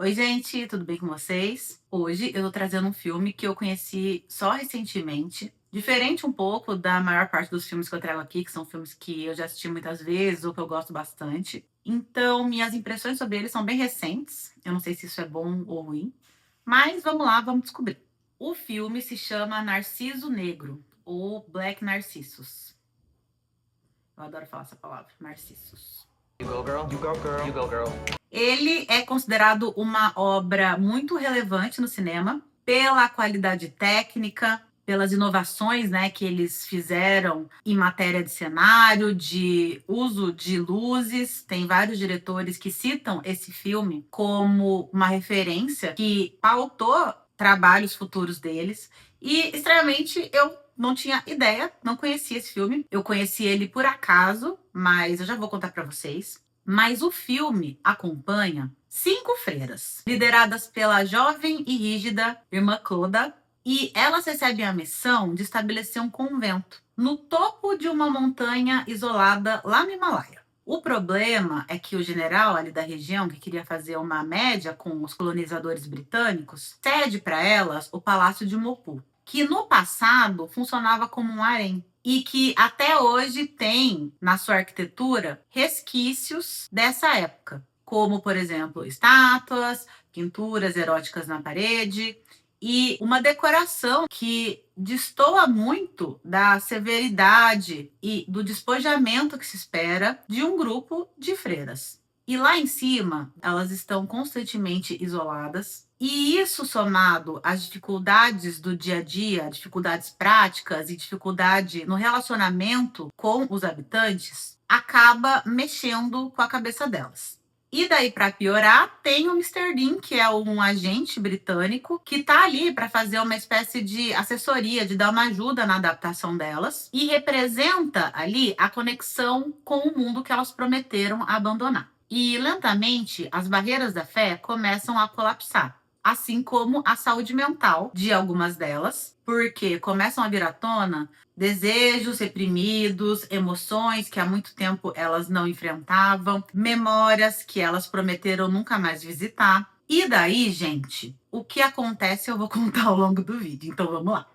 Oi, gente, tudo bem com vocês? Hoje eu tô trazendo um filme que eu conheci só recentemente, diferente um pouco da maior parte dos filmes que eu trago aqui, que são filmes que eu já assisti muitas vezes ou que eu gosto bastante. Então, minhas impressões sobre eles são bem recentes. Eu não sei se isso é bom ou ruim, mas vamos lá, vamos descobrir. O filme se chama Narciso Negro, ou Black Narcissus. Eu adoro falar essa palavra, Narcissus. You go, girl. You go, girl. You go, girl. Ele é considerado uma obra muito relevante no cinema pela qualidade técnica, pelas inovações, né, que eles fizeram em matéria de cenário, de uso de luzes. Tem vários diretores que citam esse filme como uma referência que pautou trabalhos futuros deles. E, estranhamente, eu não tinha ideia, não conhecia esse filme. Eu conheci ele por acaso, mas eu já vou contar para vocês. Mas o filme acompanha 5 freiras, lideradas pela jovem e rígida irmã Cloda, e elas recebem a missão de estabelecer um convento no topo de uma montanha isolada lá no Himalaia. O problema é que o general ali da região, que queria fazer uma média com os colonizadores britânicos, cede para elas o Palácio de Mopu, que no passado funcionava como um harém e que até hoje tem na sua arquitetura resquícios dessa época, como, por exemplo, estátuas, pinturas eróticas na parede e uma decoração que destoa muito da severidade e do despojamento que se espera de um grupo de freiras. E lá em cima, elas estão constantemente isoladas, e isso somado às dificuldades do dia a dia, dificuldades práticas e dificuldade no relacionamento com os habitantes, acaba mexendo com a cabeça delas. E daí, para piorar, tem o Mr. Dean, que é um agente britânico que está ali para fazer uma espécie de assessoria, de dar uma ajuda na adaptação delas, e representa ali a conexão com o mundo que elas prometeram abandonar. E lentamente, as barreiras da fé começam a colapsar, assim como a saúde mental de algumas delas, porque começam a vir à tona desejos reprimidos, emoções que há muito tempo elas não enfrentavam, memórias que elas prometeram nunca mais visitar. E daí, gente, o que acontece eu vou contar ao longo do vídeo, então vamos lá.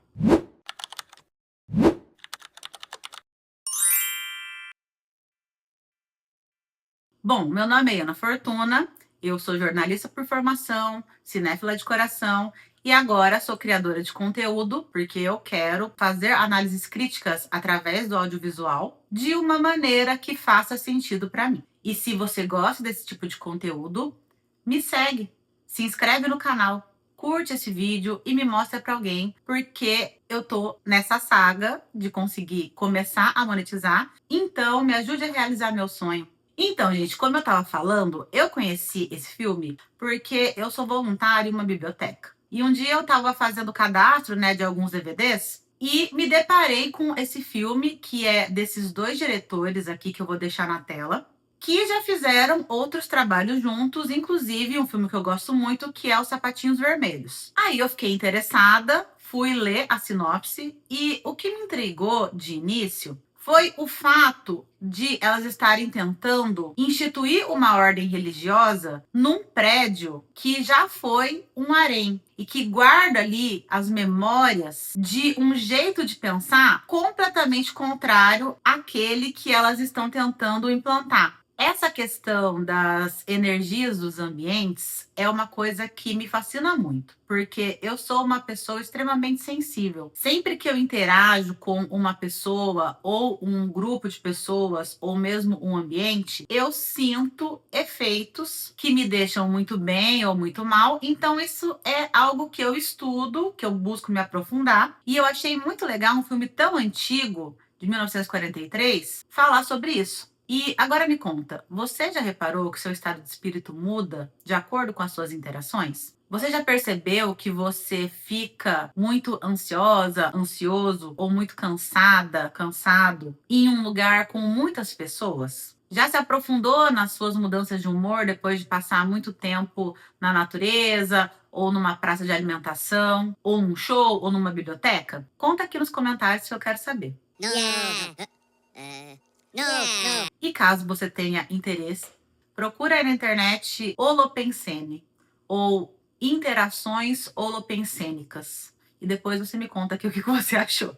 Bom, meu nome é Ana Fortuna, eu sou jornalista por formação, cinéfila de coração e agora sou criadora de conteúdo porque eu quero fazer análises críticas através do audiovisual de uma maneira que faça sentido para mim. E se você gosta desse tipo de conteúdo, me segue, se inscreve no canal, curte esse vídeo e me mostra para alguém, porque eu tô nessa saga de conseguir começar a monetizar, então me ajude a realizar meu sonho. Então, gente, como eu estava falando, eu conheci esse filme porque eu sou voluntária em uma biblioteca. E um dia eu estava fazendo cadastro, né, de alguns DVDs e me deparei com esse filme, que é desses 2 diretores aqui que eu vou deixar na tela, que já fizeram outros trabalhos juntos, inclusive um filme que eu gosto muito, que é Os Sapatinhos Vermelhos. Aí eu fiquei interessada, fui ler a sinopse e o que me intrigou de início foi o fato de elas estarem tentando instituir uma ordem religiosa num prédio que já foi um harém e que guarda ali as memórias de um jeito de pensar completamente contrário àquele que elas estão tentando implantar. Essa questão das energias dos ambientes é uma coisa que me fascina muito, porque eu sou uma pessoa extremamente sensível. Sempre que eu interajo com uma pessoa ou um grupo de pessoas ou mesmo um ambiente, eu sinto efeitos que me deixam muito bem ou muito mal. Então isso é algo que eu estudo, que eu busco me aprofundar, e eu achei muito legal um filme tão antigo, de 1943, falar sobre isso. E agora me conta, você já reparou que seu estado de espírito muda de acordo com as suas interações? Você já percebeu que você fica muito ansiosa, ansioso ou muito cansada, cansado em um lugar com muitas pessoas? Já se aprofundou nas suas mudanças de humor depois de passar muito tempo na natureza, ou numa praça de alimentação, ou num show, ou numa biblioteca? Conta aqui nos comentários que eu quero saber. E caso você tenha interesse, procura aí na internet Holopensene, ou interações holopensênicas. E depois você me conta aqui o que você achou.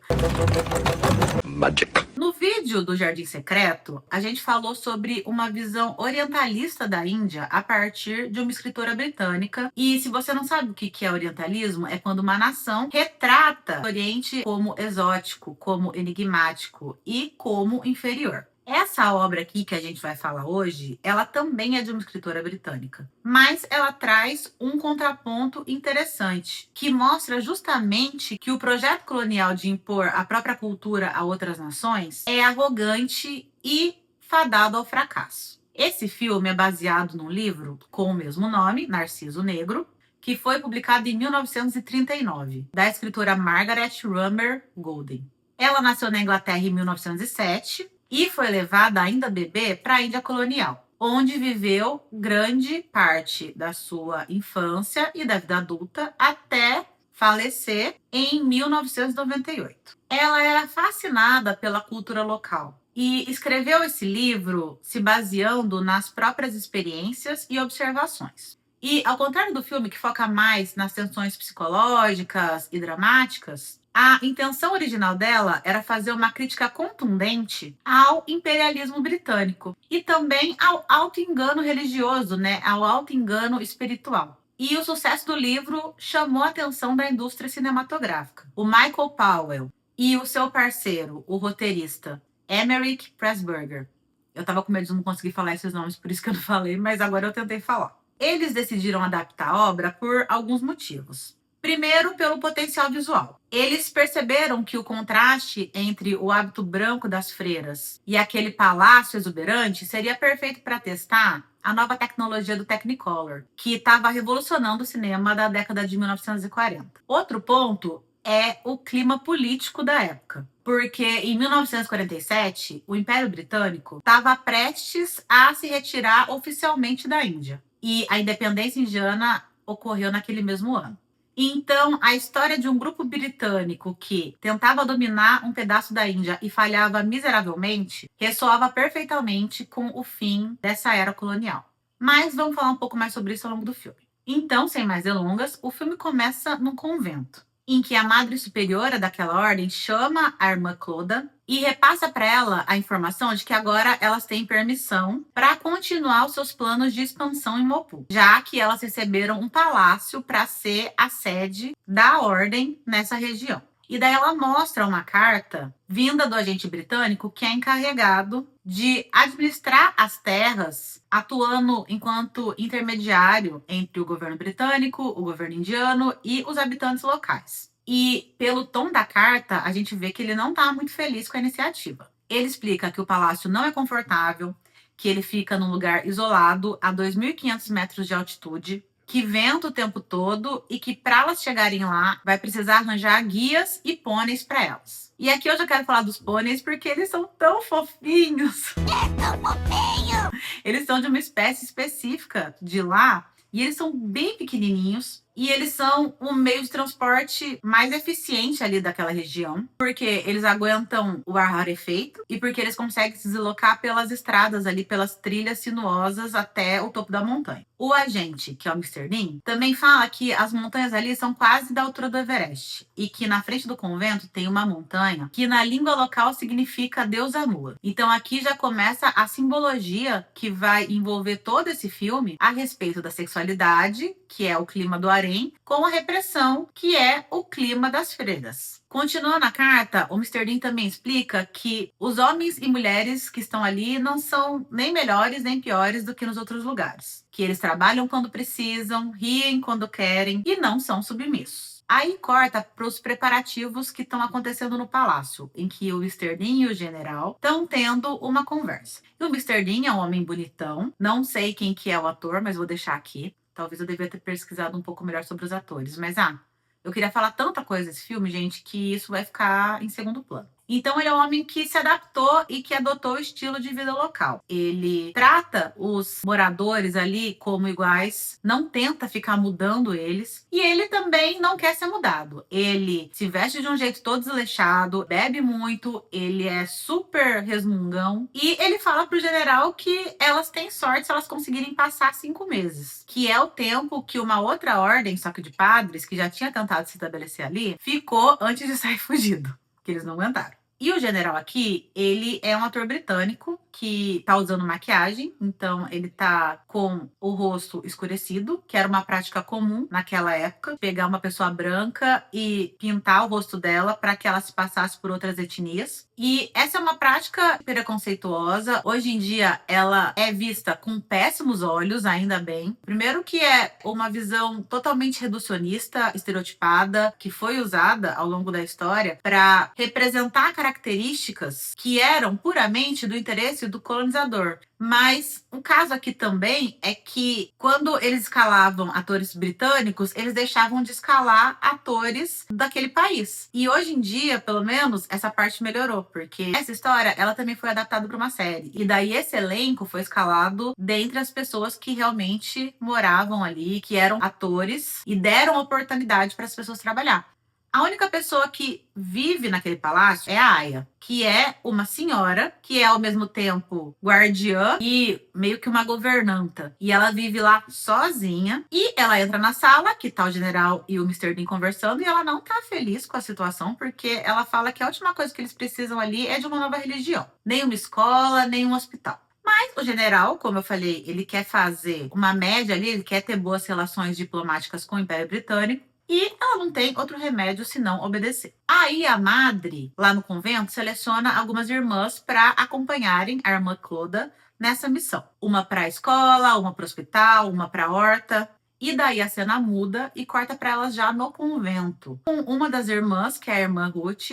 Magic. No vídeo do Jardim Secreto, a gente falou sobre uma visão orientalista da Índia a partir de uma escritora britânica. E se você não sabe o que é orientalismo, é quando uma nação retrata o Oriente como exótico, como enigmático e como inferior. Essa obra aqui que a gente vai falar hoje, ela também é de uma escritora britânica, mas ela traz um contraponto interessante, que mostra justamente que o projeto colonial de impor a própria cultura a outras nações é arrogante e fadado ao fracasso. Esse filme é baseado num livro com o mesmo nome, Narciso Negro, que foi publicado em 1939, da escritora Margaret Rummer Golden. Ela nasceu na Inglaterra em 1907 e foi levada ainda bebê para a Índia colonial, onde viveu grande parte da sua infância e da vida adulta até falecer em 1998. Ela era fascinada pela cultura local e escreveu esse livro se baseando nas próprias experiências e observações. E, ao contrário do filme, que foca mais nas tensões psicológicas e dramáticas, a intenção original dela era fazer uma crítica contundente ao imperialismo britânico e também ao auto-engano religioso, né? Ao auto-engano espiritual. E o sucesso do livro chamou a atenção da indústria cinematográfica. O Michael Powell e o seu parceiro, o roteirista Emeric Pressburger. Eu tava com medo de não conseguir falar esses nomes, por isso que eu não falei, mas agora eu tentei falar. Eles decidiram adaptar a obra por alguns motivos. Primeiro, pelo potencial visual. Eles perceberam que o contraste entre o hábito branco das freiras e aquele palácio exuberante seria perfeito para testar a nova tecnologia do Technicolor, que estava revolucionando o cinema da década de 1940. Outro ponto é o clima político da época, porque em 1947 o Império Britânico estava prestes a se retirar oficialmente da Índia e a independência indiana ocorreu naquele mesmo ano. Então, a história de um grupo britânico que tentava dominar um pedaço da Índia e falhava miseravelmente ressoava perfeitamente com o fim dessa era colonial. Mas vamos falar um pouco mais sobre isso ao longo do filme. Então, sem mais delongas, o filme começa num convento, em que a madre superiora daquela ordem chama a irmã Cloda e repassa para ela a informação de que agora elas têm permissão para continuar os seus planos de expansão em Mopu, já que elas receberam um palácio para ser a sede da ordem nessa região. E daí ela mostra uma carta vinda do agente britânico que é encarregado de administrar as terras, atuando enquanto intermediário entre o governo britânico, o governo indiano e os habitantes locais. E pelo tom da carta, a gente vê que ele não está muito feliz com a iniciativa. Ele explica que o palácio não é confortável, que ele fica num lugar isolado a 2.500 metros de altitude, que venta o tempo todo e que para elas chegarem lá vai precisar arranjar guias e pôneis para elas. E aqui eu já quero falar dos pôneis porque eles são tão fofinhos. É tão fofinho! Eles são de uma espécie específica de lá e eles são bem pequenininhos. E eles são o meio de transporte mais eficiente ali daquela região, porque eles aguentam o ar rarefeito e porque eles conseguem se deslocar pelas estradas ali, pelas trilhas sinuosas até o topo da montanha. O agente, que é o Mr. Dean, também fala que as montanhas ali são quase da altura do Everest e que na frente do convento tem uma montanha que na língua local significa deusa Lua. Então aqui já começa a simbologia que vai envolver todo esse filme a respeito da sexualidade, que é o clima do harém, com a repressão, que é o clima das freiras. Continuando a carta, o Mr. Dean também explica que os homens e mulheres que estão ali não são nem melhores nem piores do que nos outros lugares. Que eles trabalham quando precisam, riem quando querem e não são submissos. Aí corta para os preparativos que estão acontecendo no palácio, em que o Mr. Dean e o general estão tendo uma conversa. E o Mr. Dean é um homem bonitão, não sei quem que é o ator, mas vou deixar aqui. Talvez eu devia ter pesquisado um pouco melhor sobre os atores, mas eu queria falar tanta coisa desse filme, gente, que isso vai ficar em segundo plano. Então ele é um homem que se adaptou e que adotou o estilo de vida local. Ele trata os moradores ali como iguais, não tenta ficar mudando eles, e ele também não quer ser mudado. Ele se veste de um jeito todo desleixado, bebe muito, ele é super resmungão, e ele fala pro general que elas têm sorte se elas conseguirem passar 5 meses, que é o tempo que uma outra ordem, só que de padres, que já tinha tentado se estabelecer ali, ficou antes de sair fugido, que eles não aguentaram. E o general aqui, ele é um ator britânico que tá usando maquiagem, então ele tá com o rosto escurecido, que era uma prática comum naquela época, pegar uma pessoa branca e pintar o rosto dela para que ela se passasse por outras etnias. E essa é uma prática preconceituosa. Hoje em dia, ela é vista com péssimos olhos, ainda bem. Primeiro que é uma visão totalmente reducionista, estereotipada, que foi usada ao longo da história para representar características que eram puramente do interesse do colonizador. Mas o caso aqui também é que quando eles escalavam atores britânicos, eles deixavam de escalar atores daquele país. E hoje em dia, pelo menos, essa parte melhorou, porque essa história, ela também foi adaptada para uma série. E daí esse elenco foi escalado dentre as pessoas que realmente moravam ali, que eram atores e deram oportunidade para as pessoas trabalhar. A única pessoa que vive naquele palácio é a Aya, que é uma senhora, que é ao mesmo tempo guardiã e meio que uma governanta. E ela vive lá sozinha. E ela entra na sala, que tá o general e o Mr. Bean conversando, e ela não tá feliz com a situação, porque ela fala que a última coisa que eles precisam ali é de uma nova religião. Nem uma escola, nem um hospital. Mas o general, como eu falei, ele quer fazer uma média ali, ele quer ter boas relações diplomáticas com o Império Britânico. E ela não tem outro remédio senão obedecer. Aí a madre, lá no convento, seleciona algumas irmãs para acompanharem a irmã Cloda nessa missão. Uma para a escola, uma para o hospital, uma para a horta. E daí a cena muda e corta para elas já no convento. Com uma das irmãs, que é a irmã Ruth,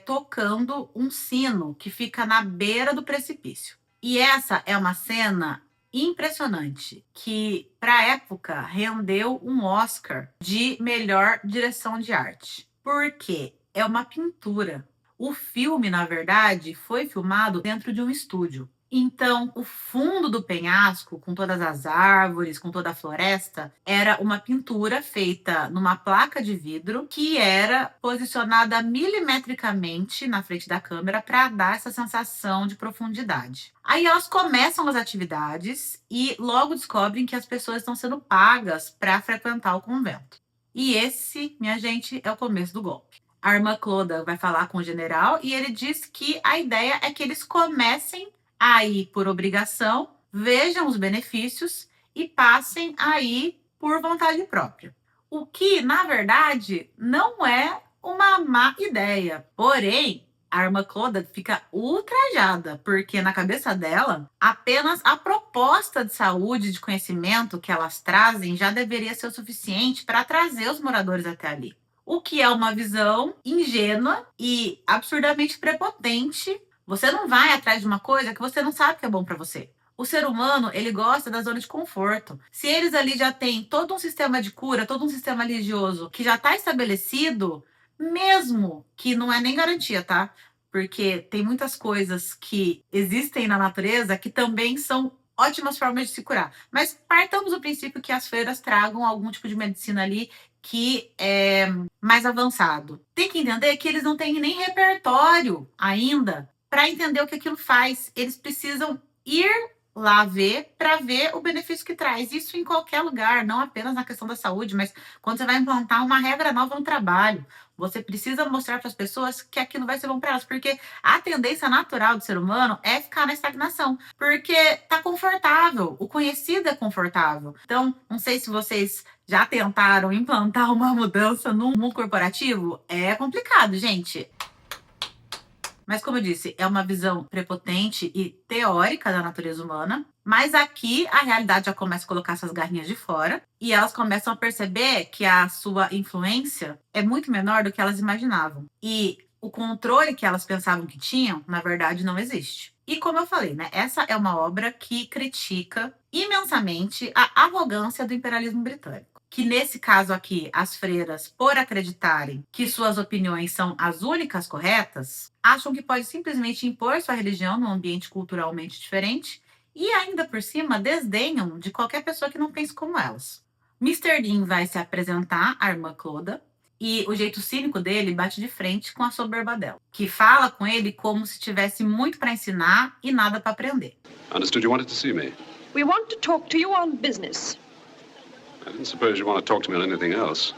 tocando um sino que fica na beira do precipício. E essa é uma cena impressionante, que para época rendeu um Oscar de melhor direção de arte. Porque é uma pintura. O filme, na verdade, foi filmado dentro de um estúdio. Então, o fundo do penhasco, com todas as árvores, com toda a floresta, era uma pintura feita numa placa de vidro que era posicionada milimetricamente na frente da câmera para dar essa sensação de profundidade. Aí elas começam as atividades e logo descobrem que as pessoas estão sendo pagas para frequentar o convento. E esse, minha gente, é o começo do golpe. A irmã Cloda vai falar com o general e ele diz que a ideia é que eles comecem a ir por obrigação, vejam os benefícios e passem a ir por vontade própria. O que, na verdade, não é uma má ideia. Porém, a irmã Cloda fica ultrajada, porque na cabeça dela, apenas a proposta de saúde e de conhecimento que elas trazem já deveria ser o suficiente para trazer os moradores até ali. O que é uma visão ingênua e absurdamente prepotente. Você não vai atrás de uma coisa que você não sabe que é bom para você. O ser humano, ele gosta da zona de conforto. Se eles ali já têm todo um sistema de cura, todo um sistema religioso que já está estabelecido, mesmo que não é nem garantia, tá? Porque tem muitas coisas que existem na natureza que também são ótimas formas de se curar. Mas partamos do princípio que as feiras tragam algum tipo de medicina ali que é mais avançado. Tem que entender que eles não têm nem repertório ainda para entender o que aquilo faz. Eles precisam ir lá ver para ver o benefício que traz. Isso em qualquer lugar, não apenas na questão da saúde, mas quando você vai implantar uma regra nova no trabalho, você precisa mostrar para as pessoas que aquilo vai ser bom para elas, porque a tendência natural do ser humano é ficar na estagnação, porque tá confortável, o conhecido é confortável. Então, não sei se vocês já tentaram implantar uma mudança no mundo corporativo, é complicado, gente. Mas, como eu disse, é uma visão prepotente e teórica da natureza humana. Mas aqui a realidade já começa a colocar essas garrinhas de fora e elas começam a perceber que a sua influência é muito menor do que elas imaginavam. E o controle que elas pensavam que tinham, na verdade, não existe. E como eu falei, né? Essa é uma obra que critica imensamente a arrogância do imperialismo britânico. que nesse caso aqui, as freiras, por acreditarem que suas opiniões são as únicas corretas, acham que pode simplesmente impor sua religião num ambiente culturalmente diferente e ainda por cima desdenham de qualquer pessoa que não pense como elas. Mr. Dean vai se apresentar à irmã Cloda e o jeito cínico dele bate de frente com a soberba dela, que fala com ele como se tivesse muito para ensinar e nada para aprender. Understood you wanted to see me. We want to talk to you on business. I didn't suppose you want to talk to me on anything else.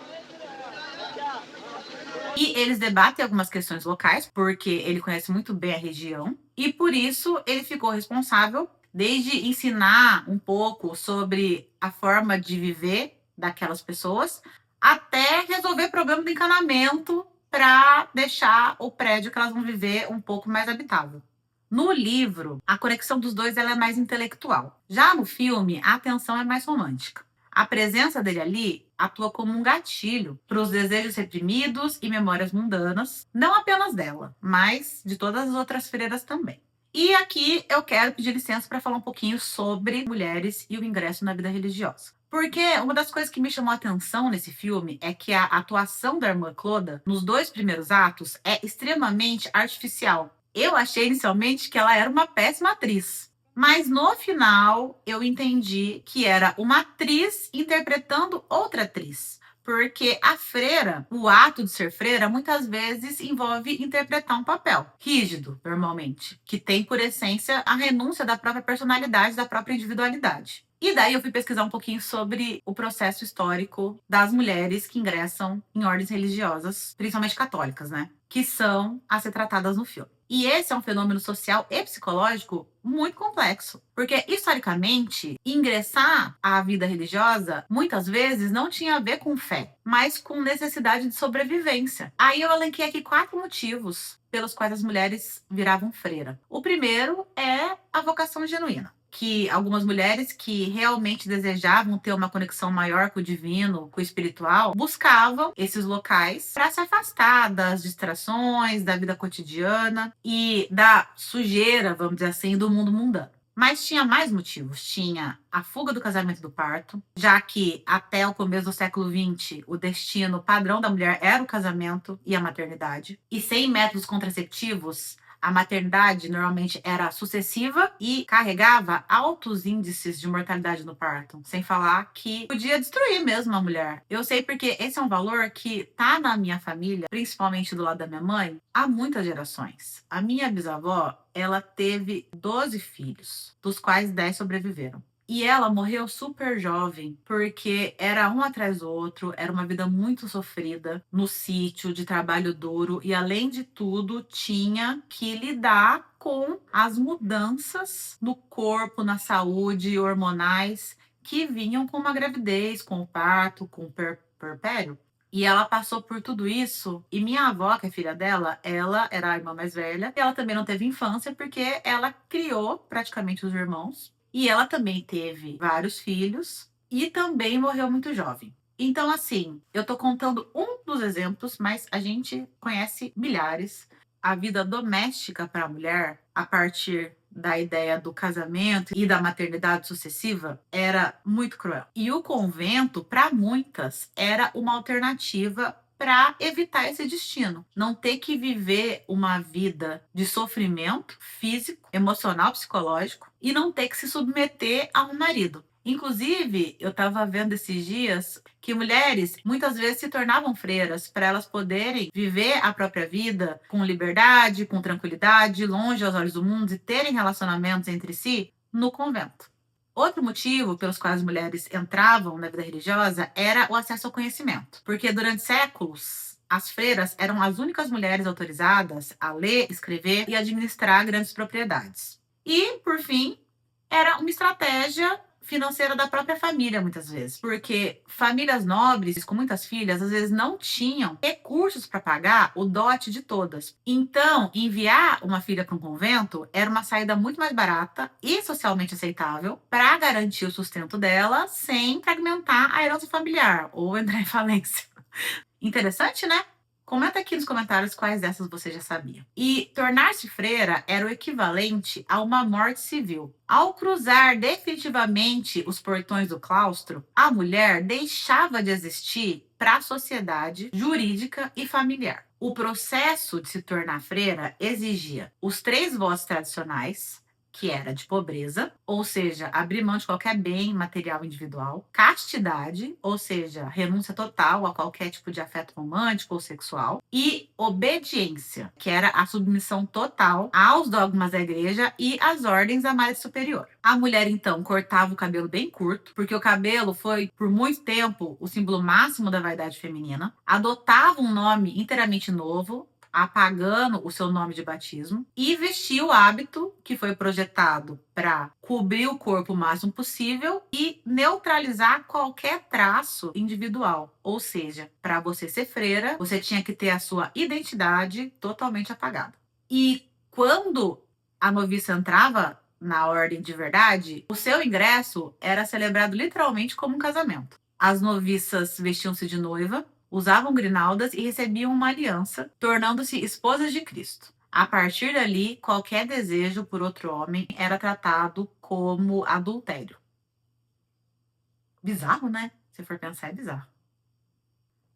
E eles debatem algumas questões locais, porque ele conhece muito bem a região, e por isso ele ficou responsável desde ensinar um pouco sobre a forma de viver daquelas pessoas, até resolver problema do encanamento para deixar o prédio que elas vão viver um pouco mais habitável. No livro, a conexão dos dois ela é mais intelectual. Já no filme, a tensão é mais romântica. A presença dele ali atua como um gatilho para os desejos reprimidos e memórias mundanas, não apenas dela, mas de todas as outras freiras também. E aqui eu quero pedir licença para falar um pouquinho sobre mulheres e o ingresso na vida religiosa. Porque uma das coisas que me chamou a atenção nesse filme é que a atuação da irmã Cloda, nos 2 primeiros atos, é extremamente artificial. Eu achei inicialmente que ela era uma péssima atriz. Mas no final eu entendi que era uma atriz interpretando outra atriz. Porque a freira, o ato de ser freira, muitas vezes envolve interpretar um papel rígido, normalmente, que tem por essência a renúncia da própria personalidade, da própria individualidade. E daí eu fui pesquisar um pouquinho sobre o processo histórico das mulheres que ingressam em ordens religiosas, principalmente católicas, né? Que são a ser tratadas no filme. E esse é um fenômeno social e psicológico muito complexo, porque historicamente, ingressar à vida religiosa muitas vezes não tinha a ver com fé, mas com necessidade de sobrevivência. Aí eu elenquei aqui 4 motivos pelos quais as mulheres viravam freira. O primeiro é a vocação genuína, que algumas mulheres que realmente desejavam ter uma conexão maior com o divino, com o espiritual, buscavam esses locais para se afastar das distrações, da vida cotidiana e da sujeira, vamos dizer assim, do mundo mundano. Mas tinha mais motivos. Tinha a fuga do casamento e do parto, já que até o começo do século XX o destino padrão da mulher era o casamento e a maternidade. E sem métodos contraceptivos, a maternidade normalmente era sucessiva e carregava altos índices de mortalidade no parto. Sem falar que podia destruir mesmo a mulher. Eu sei porque esse é um valor que tá na minha família, principalmente do lado da minha mãe, há muitas gerações. A minha bisavó, ela teve 12 filhos, dos quais 10 sobreviveram. E ela morreu super jovem, porque era um atrás do outro, era uma vida muito sofrida, no sítio, de trabalho duro, e além de tudo, tinha que lidar com as mudanças no corpo, na saúde, hormonais, que vinham com uma gravidez, com o parto, com o puerpério. E ela passou por tudo isso. E minha avó, que é filha dela, ela era a irmã mais velha. E ela também não teve infância, porque ela criou praticamente os irmãos. E ela também teve vários filhos e também morreu muito jovem. Então, assim, eu tô contando um dos exemplos, mas a gente conhece milhares. A vida doméstica para a mulher, a partir da ideia do casamento e da maternidade sucessiva, era muito cruel. E o convento, para muitas, era uma alternativa para evitar esse destino. Não ter que viver uma vida de sofrimento físico, emocional, psicológico e não ter que se submeter a um marido. Inclusive, eu estava vendo esses dias que mulheres muitas vezes se tornavam freiras para elas poderem viver a própria vida com liberdade, com tranquilidade, longe aos olhos do mundo e terem relacionamentos entre si no convento. Outro motivo pelos quais as mulheres entravam na vida religiosa era o acesso ao conhecimento, porque durante séculos as freiras eram as únicas mulheres autorizadas a ler, escrever e administrar grandes propriedades. E, por fim, era uma estratégia financeira da própria família, muitas vezes, porque famílias nobres com muitas filhas às vezes não tinham recursos para pagar o dote de todas. Então, enviar uma filha para um convento era uma saída muito mais barata e socialmente aceitável para garantir o sustento dela sem fragmentar a herança familiar ou entrar em falência. Interessante, né? Comenta aqui nos comentários quais dessas você já sabia. E tornar-se freira era o equivalente a uma morte civil. Ao cruzar definitivamente os portões do claustro, a mulher deixava de existir para a sociedade jurídica e familiar. O processo de se tornar freira exigia os 3 votos tradicionais, que era de pobreza, ou seja, abrir mão de qualquer bem material individual, castidade, ou seja, renúncia total a qualquer tipo de afeto romântico ou sexual, e obediência, que era a submissão total aos dogmas da igreja e às ordens da mais superior. A mulher, então, cortava o cabelo bem curto, porque o cabelo foi, por muito tempo, o símbolo máximo da vaidade feminina, adotava um nome inteiramente novo, apagando o seu nome de batismo, e vestia o hábito que foi projetado para cobrir o corpo o máximo possível e neutralizar qualquer traço individual. Ou seja, para você ser freira, você tinha que ter a sua identidade totalmente apagada. E quando a noviça entrava na ordem de verdade, o seu ingresso era celebrado literalmente como um casamento. As noviças vestiam-se de noiva, usavam grinaldas e recebiam uma aliança, tornando-se esposas de Cristo. A partir dali, qualquer desejo por outro homem era tratado como adultério. Bizarro, né? Se for pensar, é bizarro.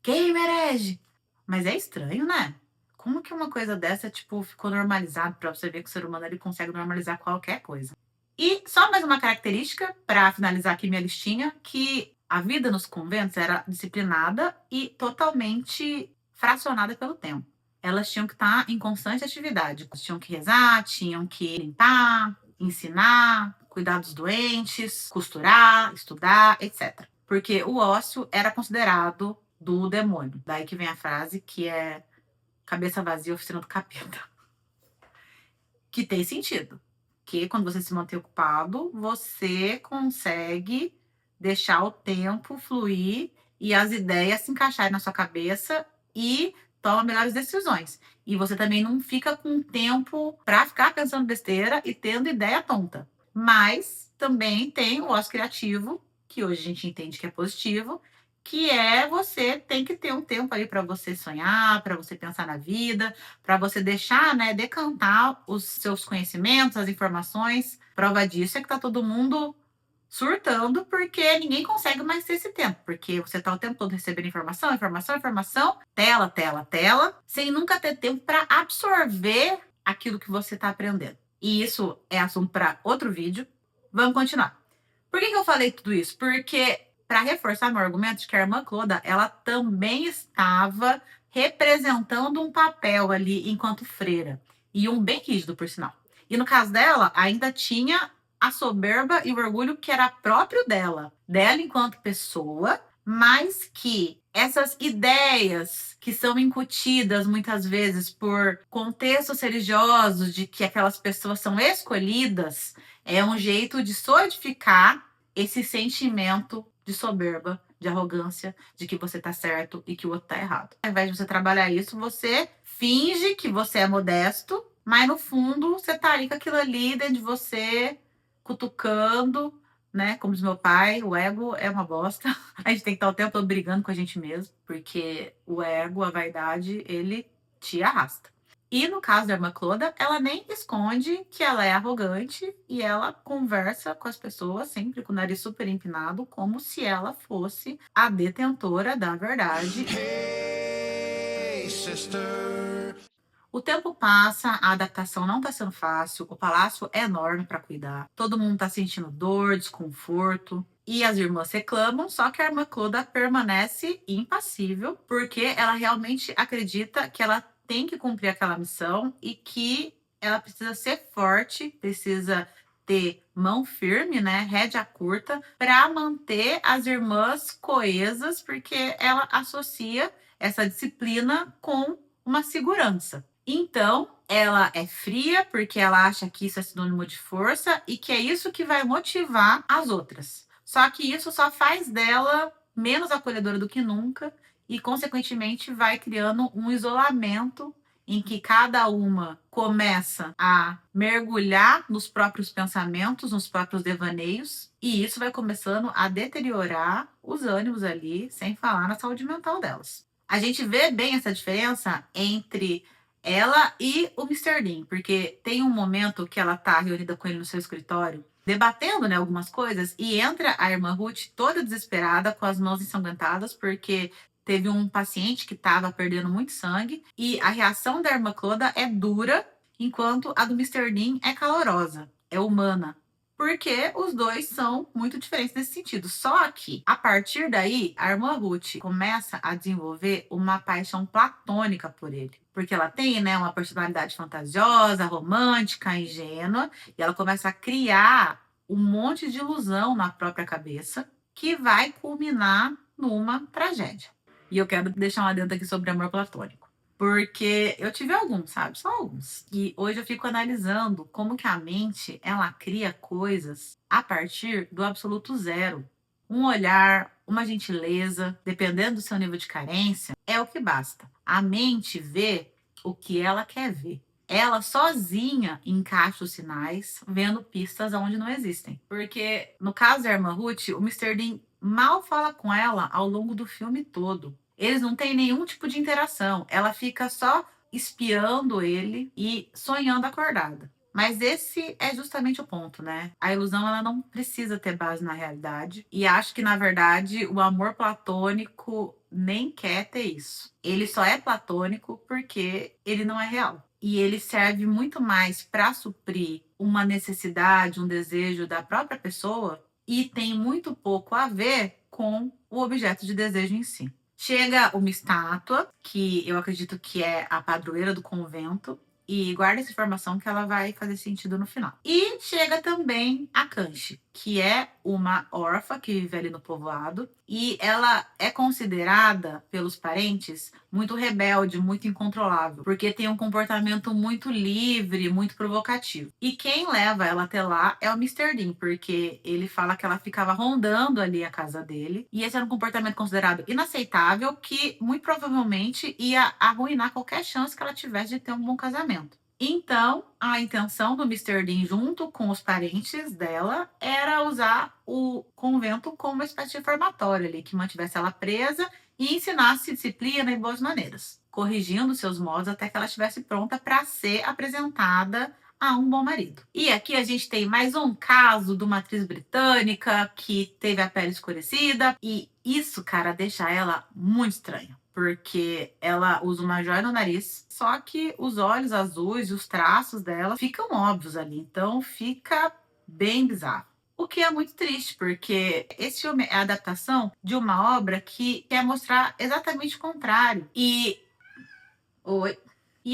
Queima herege! Mas é estranho, né? Como que uma coisa dessa, tipo, ficou normalizado para você ver que o ser humano ele consegue normalizar qualquer coisa? E só mais uma característica, para finalizar aqui minha listinha, que a vida nos conventos era disciplinada e totalmente fracionada pelo tempo. Elas tinham que estar em constante atividade. Elas tinham que rezar, tinham que limpar, ensinar, cuidar dos doentes, costurar, estudar, etc. Porque o ócio era considerado do demônio. Daí que vem a frase que é cabeça vazia, oficina do capeta. Que tem sentido. Que quando você se mantém ocupado, você consegue deixar o tempo fluir e as ideias se encaixarem na sua cabeça e toma melhores decisões. E você também não fica com tempo para ficar pensando besteira e tendo ideia tonta. Mas também tem o ócio criativo, que hoje a gente entende que é positivo, que é você tem que ter um tempo aí para você sonhar, para você pensar na vida, para você deixar, né, decantar os seus conhecimentos, as informações. Prova disso é que tá todo mundo surtando, porque ninguém consegue mais ter esse tempo, porque você tá o tempo todo recebendo informação, informação, informação, tela, tela, tela, sem nunca ter tempo para absorver aquilo que você tá aprendendo. E isso é assunto para outro vídeo. Vamos continuar. Por que eu falei tudo isso? Porque, para reforçar meu argumento de que a irmã Cloda, ela também estava representando um papel ali enquanto freira. E um bem rígido, por sinal. E no caso dela, ainda tinha a soberba e o orgulho que era próprio dela. Dela enquanto pessoa, mas que essas ideias que são incutidas muitas vezes por contextos religiosos de que aquelas pessoas são escolhidas, é um jeito de solidificar esse sentimento de soberba, de arrogância, de que você tá certo e que o outro tá errado. Ao invés de você trabalhar isso, você finge que você é modesto, mas no fundo você tá ali com aquilo ali dentro de você, cutucando, né? Como diz meu pai, o ego é uma bosta. A gente tem que estar o tempo todo brigando com a gente mesmo, porque o ego, a vaidade, ele te arrasta. E no caso da irmã Cloda, ela nem esconde que ela é arrogante e ela conversa com as pessoas sempre com o nariz super empinado, como se ela fosse a detentora da verdade. Hey, sister. O tempo passa, a adaptação não tá sendo fácil, o palácio é enorme para cuidar, todo mundo tá sentindo dor, desconforto. E as irmãs reclamam, só que a irmã Cloda permanece impassível, porque ela realmente acredita que ela tem que cumprir aquela missão e que ela precisa ser forte, precisa ter mão firme, né, rédea curta, para manter as irmãs coesas, porque ela associa essa disciplina com uma segurança. Então, ela é fria porque ela acha que isso é sinônimo de força e que é isso que vai motivar as outras. Só que isso só faz dela menos acolhedora do que nunca e, consequentemente, vai criando um isolamento em que cada uma começa a mergulhar nos próprios pensamentos, nos próprios devaneios, e isso vai começando a deteriorar os ânimos ali, sem falar na saúde mental delas. A gente vê bem essa diferença entre ela e o Mr. Dean, porque tem um momento que ela tá reunida com ele no seu escritório, debatendo, né, algumas coisas, e entra a irmã Ruth toda desesperada, com as mãos ensanguentadas, porque teve um paciente que estava perdendo muito sangue, e a reação da irmã Cloda é dura, enquanto a do Mr. Dean é calorosa, é humana. Porque os dois são muito diferentes nesse sentido. Só que, a partir daí, a irmã Ruth começa a desenvolver uma paixão platônica por ele. Porque ela tem, né, uma personalidade fantasiosa, romântica, ingênua, e ela começa a criar um monte de ilusão na própria cabeça, que vai culminar numa tragédia. E eu quero deixar um adendo aqui sobre amor platônico. Porque eu tive alguns, sabe? Só alguns. E hoje eu fico analisando como que a mente, ela cria coisas a partir do absoluto zero. Um olhar, uma gentileza, dependendo do seu nível de carência, é o que basta. A mente vê o que ela quer ver. Ela sozinha encaixa os sinais, vendo pistas onde não existem. Porque, no caso da irmã Ruth, o Mr. Dean mal fala com ela ao longo do filme todo. Eles não têm nenhum tipo de interação. Ela fica só espiando ele e sonhando acordada. Mas esse é justamente o ponto, né? A ilusão, ela não precisa ter base na realidade. E acho que, na verdade, o amor platônico nem quer ter isso. Ele só é platônico porque ele não é real. E ele serve muito mais para suprir uma necessidade, um desejo da própria pessoa, e tem muito pouco a ver com o objeto de desejo em si. Chega uma estátua, que eu acredito que é a padroeira do convento, e guarda essa informação que ela vai fazer sentido no final. E chega também a Kanchi, que é uma órfã que vive ali no povoado, e ela é considerada pelos parentes muito rebelde, muito incontrolável, porque tem um comportamento muito livre, muito provocativo. E quem leva ela até lá é o Mr. Dean, porque ele fala que ela ficava rondando ali a casa dele, e esse era um comportamento considerado inaceitável, que muito provavelmente ia arruinar qualquer chance que ela tivesse de ter um bom casamento. Então, a intenção do Mr. Dean, junto com os parentes dela, era usar o convento como uma espécie de reformatório ali, que mantivesse ela presa e ensinasse disciplina e boas maneiras, corrigindo seus modos até que ela estivesse pronta para ser apresentada a um bom marido. E aqui a gente tem mais um caso de uma atriz britânica que teve a pele escurecida, e isso, cara, deixa ela muito estranha. Porque ela usa uma joia no nariz, só que os olhos azuis e os traços dela ficam óbvios ali. Então fica bem bizarro. O que é muito triste, porque esse filme é a adaptação de uma obra que quer mostrar exatamente o contrário. E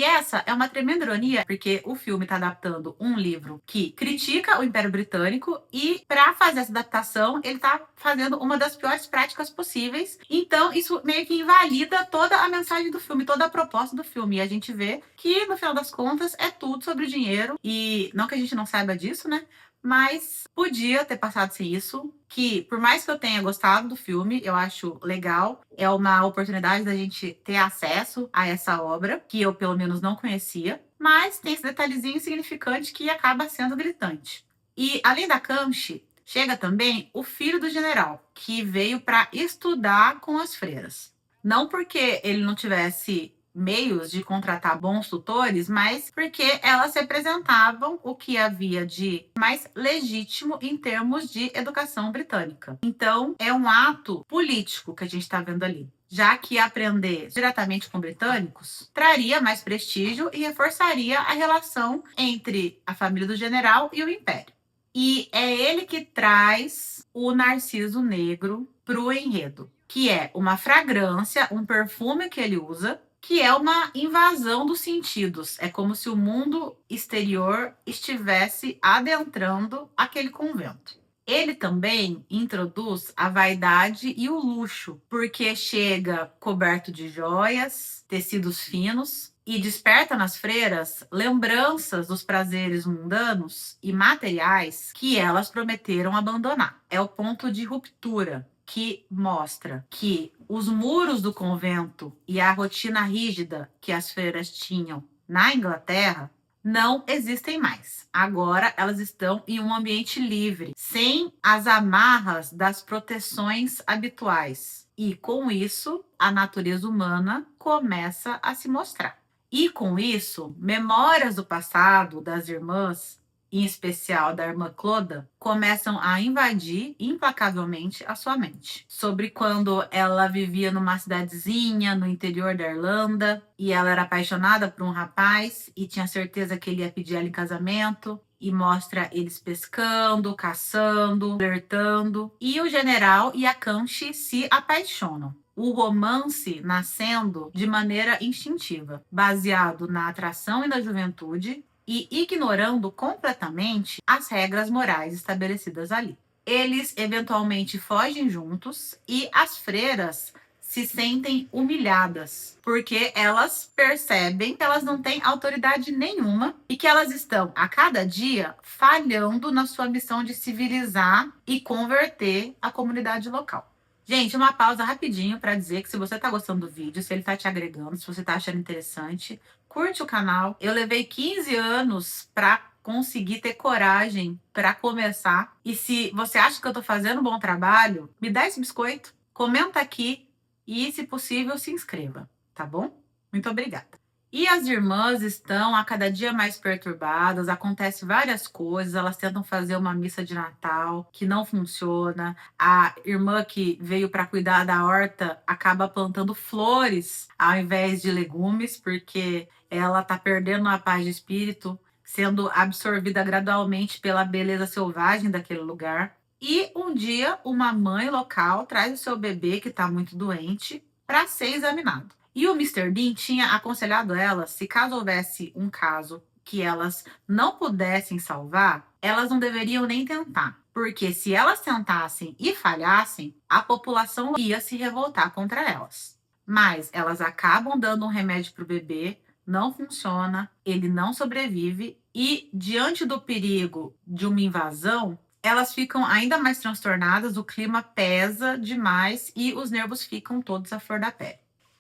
essa é uma tremenda ironia, porque o filme está adaptando um livro que critica o Império Britânico, e para fazer essa adaptação, ele está fazendo uma das piores práticas possíveis. Então, isso meio que invalida toda a mensagem do filme, toda a proposta do filme. E a gente vê que, no final das contas, é tudo sobre dinheiro. E não que a gente não saiba disso, né? Mas podia ter passado sem isso, que por mais que eu tenha gostado do filme, eu acho legal, é uma oportunidade da gente ter acesso a essa obra, que eu pelo menos não conhecia, mas tem esse detalhezinho insignificante que acaba sendo gritante. E além da Kanchi, chega também o filho do general, que veio para estudar com as freiras. Não porque ele não tivesse meios de contratar bons tutores, mas porque elas representavam o que havia de mais legítimo em termos de educação britânica. Então, é um ato político que a gente está vendo ali, já que aprender diretamente com britânicos traria mais prestígio e reforçaria a relação entre a família do general e o império. E é ele que traz o Narciso Negro para o enredo, que é uma fragrância, um perfume que ele usa, que é uma invasão dos sentidos. É como se o mundo exterior estivesse adentrando aquele convento. Ele também introduz a vaidade e o luxo, porque chega coberto de joias, tecidos finos, e desperta nas freiras lembranças dos prazeres mundanos e materiais que elas prometeram abandonar. É o ponto de ruptura que mostra que os muros do convento e a rotina rígida que as freiras tinham na Inglaterra não existem mais. Agora elas estão em um ambiente livre, sem as amarras das proteções habituais. E com isso, a natureza humana começa a se mostrar. E com isso, memórias do passado das irmãs, em especial da irmã Cloda, começam a invadir implacavelmente a sua mente. Sobre quando ela vivia numa cidadezinha no interior da Irlanda e ela era apaixonada por um rapaz e tinha certeza que ele ia pedir ela em casamento. E mostra eles pescando, caçando, flertando. E o general e a Kanshi se apaixonam. O romance nascendo de maneira instintiva, baseado na atração e na juventude, e ignorando completamente as regras morais estabelecidas ali. Eles eventualmente fogem juntos e as freiras se sentem humilhadas, porque elas percebem que elas não têm autoridade nenhuma e que elas estão, a cada dia, falhando na sua missão de civilizar e converter a comunidade local. Gente, uma pausa rapidinho para dizer que se você tá gostando do vídeo, se ele tá te agregando, se você tá achando interessante, curte o canal. Eu levei 15 anos para conseguir ter coragem para começar. E se você acha que eu tô fazendo um bom trabalho, me dá esse biscoito, comenta aqui e, se possível, se inscreva, tá bom? Muito obrigada. E as irmãs estão a cada dia mais perturbadas, acontece várias coisas, elas tentam fazer uma missa de Natal que não funciona. A irmã que veio para cuidar da horta acaba plantando flores ao invés de legumes, porque ela tá perdendo a paz de espírito, sendo absorvida gradualmente pela beleza selvagem daquele lugar. E um dia, uma mãe local traz o seu bebê que está muito doente para ser examinado. E o Mr. Bean tinha aconselhado elas, se caso houvesse um caso que elas não pudessem salvar, elas não deveriam nem tentar. Porque se elas tentassem e falhassem, a população ia se revoltar contra elas. Mas elas acabam dando um remédio para o bebê, não funciona, ele não sobrevive e, diante do perigo de uma invasão, elas ficam ainda mais transtornadas, o clima pesa demais e os nervos ficam todos à flor da pele.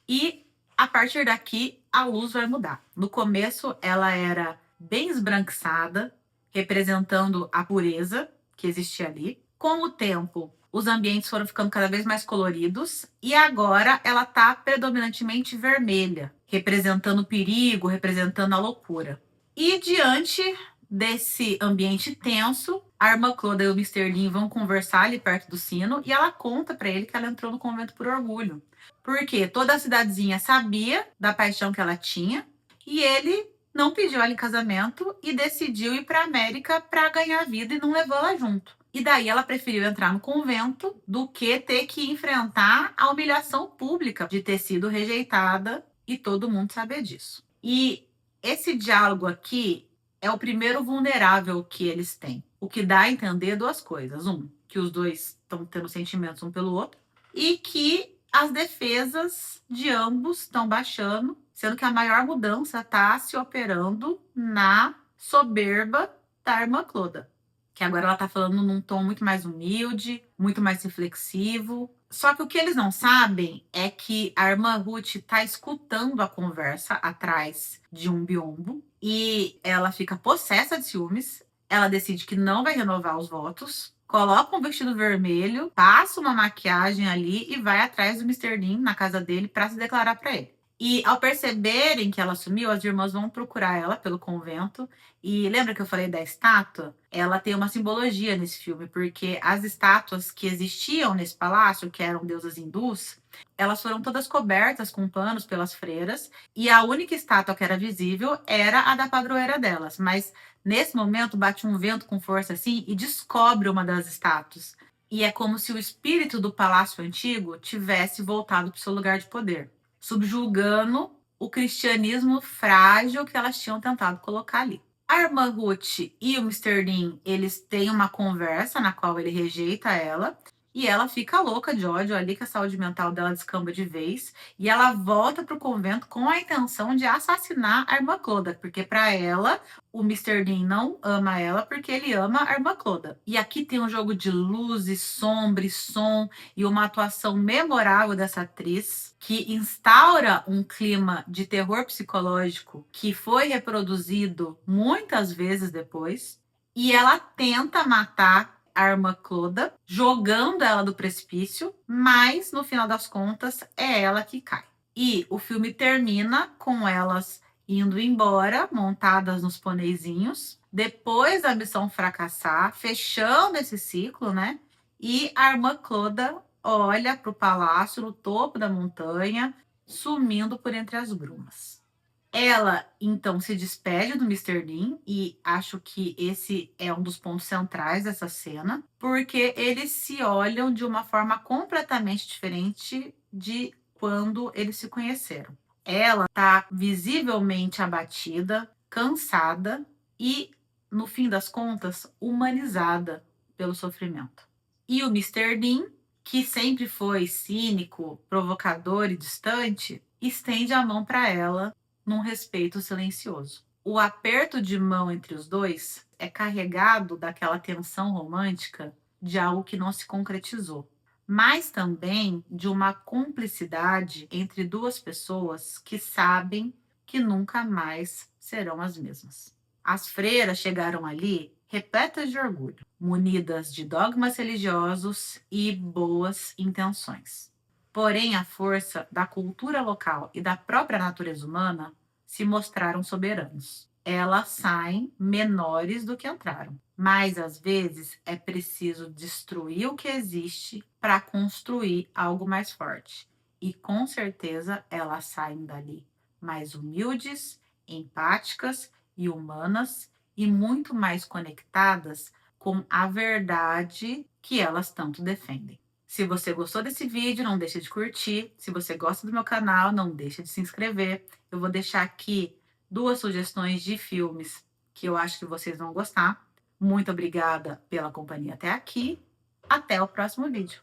E a partir daqui a luz vai mudar. No começo ela era bem esbranquiçada, representando a pureza que existia ali. Com o tempo, os ambientes foram ficando cada vez mais coloridos e agora ela está predominantemente vermelha, representando o perigo, representando a loucura. E diante desse ambiente tenso, a irmã Cloda e o Mr. Bean vão conversar ali perto do sino e ela conta para ele que ela entrou no convento por orgulho. Porque toda a cidadezinha sabia da paixão que ela tinha e ele não pediu ela em casamento e decidiu ir para a América para ganhar vida e não levou ela junto. E daí ela preferiu entrar no convento do que ter que enfrentar a humilhação pública de ter sido rejeitada e todo mundo saber disso. E esse diálogo aqui é o primeiro vulnerável que eles têm. O que dá a entender duas coisas. Que os dois estão tendo sentimentos um pelo outro e que as defesas de ambos estão baixando, sendo que a maior mudança está se operando na soberba da irmã Cloda, que agora ela está falando num tom muito mais humilde, muito mais reflexivo. Só que o que eles não sabem é que a irmã Ruth está escutando a conversa atrás de um biombo e ela fica possessa de ciúmes. Ela decide que não vai renovar os votos, coloca um vestido vermelho, passa uma maquiagem ali e vai atrás do Mr. Bean na casa dele para se declarar para ele. E ao perceberem que ela sumiu, as irmãs vão procurar ela pelo convento. E lembra que eu falei da estátua? Ela tem uma simbologia nesse filme, porque as estátuas que existiam nesse palácio, que eram deusas hindus, elas foram todas cobertas com panos pelas freiras, e a única estátua que era visível era a da padroeira delas. Mas nesse momento bate um vento com força assim e descobre uma das estátuas. E é como se o espírito do palácio antigo tivesse voltado para o seu lugar de poder, subjugando o cristianismo frágil que elas tinham tentado colocar ali. A irmã Ruth e o Mr. Bean, eles têm uma conversa na qual ele rejeita ela e ela fica louca de ódio ali, que a saúde mental dela descamba de vez, e ela volta para o convento com a intenção de assassinar a irmã Cloda, porque para ela o Mr. Bean não ama ela porque ele ama a irmã Cloda. E aqui tem um jogo de luzes, sombra e som e uma atuação memorável dessa atriz que instaura um clima de terror psicológico que foi reproduzido muitas vezes depois. E ela tenta matar a irmã Cloda jogando ela do precipício, mas no final das contas é ela que cai. E o filme termina com elas indo embora, montadas nos poneizinhos, depois da missão fracassar, fechando esse ciclo, né? E a irmã Cloda olha para o palácio no topo da montanha, sumindo por entre as grumas. Ela, então, se despede do Mr. Dean, e acho que esse é um dos pontos centrais dessa cena, porque eles se olham de uma forma completamente diferente de quando eles se conheceram. Ela está visivelmente abatida, cansada e, no fim das contas, humanizada pelo sofrimento. E o Mr. Dean, que sempre foi cínico, provocador e distante, estende a mão para ela num respeito silencioso. O aperto de mão entre os dois é carregado daquela tensão romântica de algo que não se concretizou, mas também de uma cumplicidade entre duas pessoas que sabem que nunca mais serão as mesmas. As freiras chegaram ali repletas de orgulho, munidas de dogmas religiosos e boas intenções. Porém, a força da cultura local e da própria natureza humana se mostraram soberanos. Elas saem menores do que entraram, mas às vezes é preciso destruir o que existe para construir algo mais forte. E com certeza elas saem dali mais humildes, empáticas e humanas e muito mais conectadas com a verdade que elas tanto defendem. Se você gostou desse vídeo, não deixe de curtir. Se você gosta do meu canal, não deixe de se inscrever. Eu vou deixar aqui 2 sugestões de filmes que eu acho que vocês vão gostar. Muito obrigada pela companhia até aqui. Até o próximo vídeo.